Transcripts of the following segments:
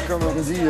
comme on dit,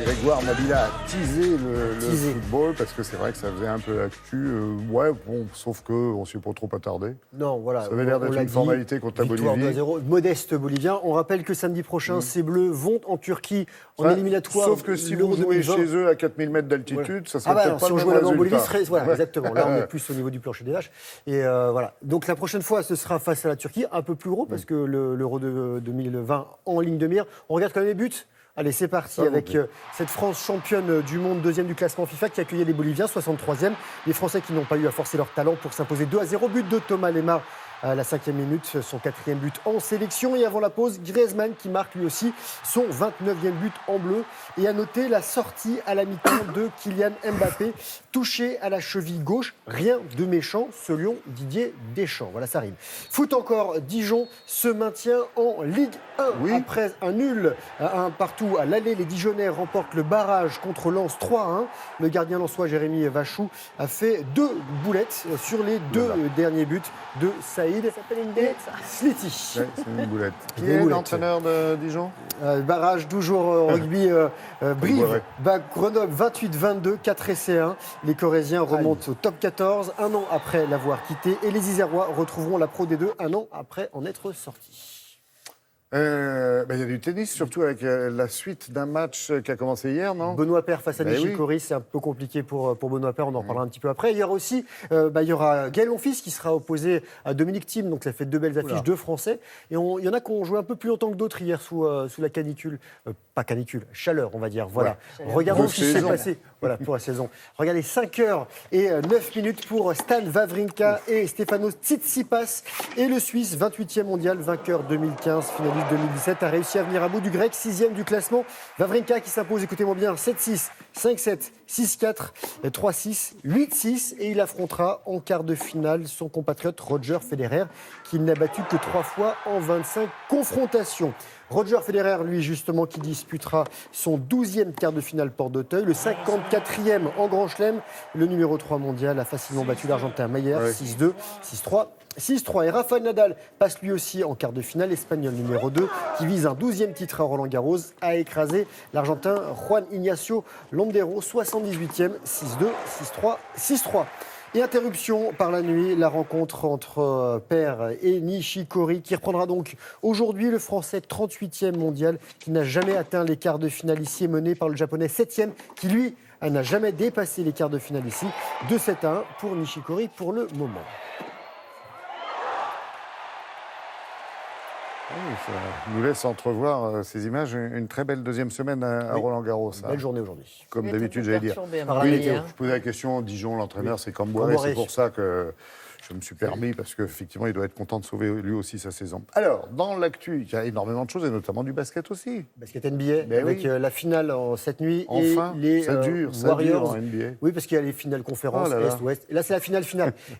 Grégoire Nabila a teasé le football, parce que c'est vrai que ça faisait un peu l'actu. Ouais, bon, sauf qu'on ne s'y est pas trop attardé. Non, voilà. Ça avait l'air d'être une formalité contre la Bolivie. 2-0, modeste Bolivien. On rappelle que samedi prochain, ces Bleus vont en Turquie en éliminatoire. Sauf que si vous jouez chez eux à 4000 mètres d'altitude, ça serait peut-être pas si le on même jouait en Bolivie, résultat. exactement. Là, on est plus au niveau du plancher des vaches. Et voilà. Donc la prochaine fois, ce sera face à la Turquie, un peu plus gros, parce que l'Euro de 2020 en ligne de mire. On regarde quand même les buts. Allez, c'est parti avec cette France championne du monde, deuxième du classement FIFA, qui accueillait les Boliviens, 63e. Les Français qui n'ont pas eu à forcer leur talent pour s'imposer 2-0. But de Thomas Lemar à la 5e minute, son 4e but en sélection. Et avant la pause, Griezmann qui marque lui aussi son 29e but en bleu. Et à noter la sortie à la mi-temps de Kylian Mbappé, touché à la cheville gauche. Rien de méchant, ce lion Didier Deschamps. Voilà, ça rime. Foot encore, Dijon se maintient en Ligue 1. Oui. Après un nul, un partout à l'aller, les Dijonnais remportent le barrage contre Lens 3-1. Le gardien lensois Jérémy Vachou a fait 2 boulettes sur les 2 derniers buts de Saïd. Ça s'appelle une boulette, ça. Slity. Ouais, c'est une boulette. Qui est l'entraîneur de Dijon ? Barrage toujours rugby Brive, Grenoble 28-22, 4 essais 1. Les Corésiens remontent au top 14 un an après l'avoir quitté et les Isérois retrouveront la Pro D2 un an après en être sortis. Y a du tennis, surtout avec la suite d'un match qui a commencé hier, non ? Benoît Paire face à Nishikori, c'est un peu compliqué pour Benoît Paire, on en reparlera un petit peu après. Il y aura aussi il y aura Gaël Monfils qui sera opposé à Dominique Thiem, donc ça fait 2 belles affiches, 2 Français. Et il y en a qui ont joué un peu plus longtemps que d'autres hier sous la canicule. Pas canicule, chaleur, on va dire. Voilà. Ouais. Regardons ce qui s'est passé pour la saison. Regardez, 5h et 9 minutes pour Stan Wawrinka et Stefanos Tsitsipas. Et le Suisse, 28e mondial, vainqueur 2015, finaliste 2017, a réussi à venir à bout du grec, 6e du classement. Wawrinka qui s'impose, écoutez-moi bien, 7-6, 5-7, 6-4, 3-6, 8-6. Et il affrontera en quart de finale son compatriote Roger Federer, qu'il n'a battu que 3 fois en 25 confrontations. Roger Federer, lui, justement, qui disputera son 12e quart de finale porte d'Auteuil, le 54e en Grand Chelem. Le numéro 3 mondial a facilement battu l'Argentin Mayer, 6-2, 6-3. 6-3. Et Rafael Nadal passe lui aussi en quart de finale. L'Espagnol numéro 2, qui vise un 12e titre à Roland-Garros, a écrasé l'Argentin Juan Ignacio Londero, 78e, 6-2, 6-3, 6-3. Et interruption par la nuit, la rencontre entre Paire et Nishikori, qui reprendra donc aujourd'hui. Le Français 38e mondial, qui n'a jamais atteint les quarts de finale ici, est mené par le Japonais 7e, qui lui n'a jamais dépassé les quarts de finale ici. 2-7-1 pour Nishikori pour le moment. Oui, ça nous laisse entrevoir ces images. Une très belle deuxième semaine à Roland-Garros. Belle journée aujourd'hui. Comme d'habitude, j'allais dire. Je posais la question, Dijon, l'entraîneur, c'est Camboire. C'est pour ça que je me suis permis, parce qu'effectivement, il doit être content de sauver lui aussi sa saison. Alors, dans l'actu, il y a énormément de choses, et notamment du basket aussi. Basket NBA, avec la finale cette nuit. Enfin, et les ça dure Warriors en NBA. Oui, parce qu'il y a les finales conférences Est-Ouest. Et là, c'est la finale.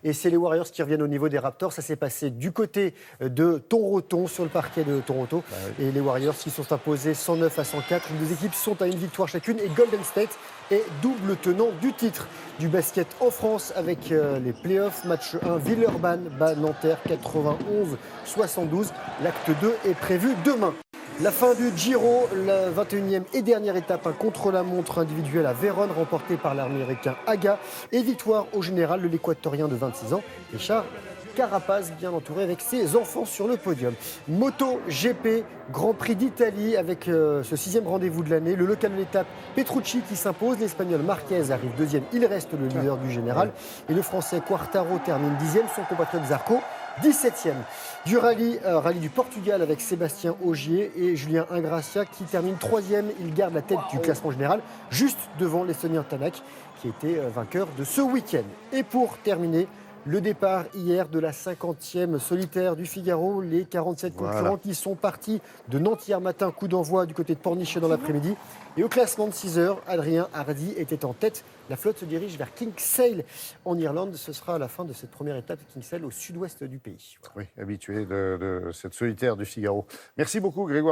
Et c'est les Warriors qui reviennent au niveau des Raptors. Ça s'est passé du côté de Toronto, sur le parquet de Toronto. Et les Warriors qui sont imposés 109-104. Les deux équipes sont à une victoire chacune. Et Golden State est double tenant du titre du basket en France avec les playoffs. Match 1, Villeurbanne bat Nanterre 91-72. L'acte 2 est prévu demain. La fin du Giro, la 21e et dernière étape, un contre-la-montre individuel à Vérone remporté par l'Américain Aga. Et victoire au général de l'Équatorien de 26 ans, Richard Carapaz, bien entouré avec ses enfants sur le podium. Moto GP, Grand Prix d'Italie avec ce 6e rendez-vous de l'année. Le local de l'étape, Petrucci qui s'impose. L'Espagnol Marquez arrive 2e. Il reste le leader du général. Et le Français Quartaro termine 10e. Son compatriote Zarco, 17e. Du rallye du Portugal avec Sébastien Ogier et Julien Ingracia qui termine 3e. Il garde la tête du classement général, juste devant l'Estonien Tanak qui était vainqueur de ce week-end. Et pour terminer, le départ hier de la 50e solitaire du Figaro, les 47 concurrents qui sont partis de Nantes hier matin, coup d'envoi du côté de Pornichet dans l'après-midi. Et au classement de 6 heures, Adrien Hardy était en tête. La flotte se dirige vers Kinsale en Irlande. Ce sera à la fin de cette première étape de Kinsale au sud-ouest du pays. Oui, habitué de cette solitaire du Figaro. Merci beaucoup Grégoire.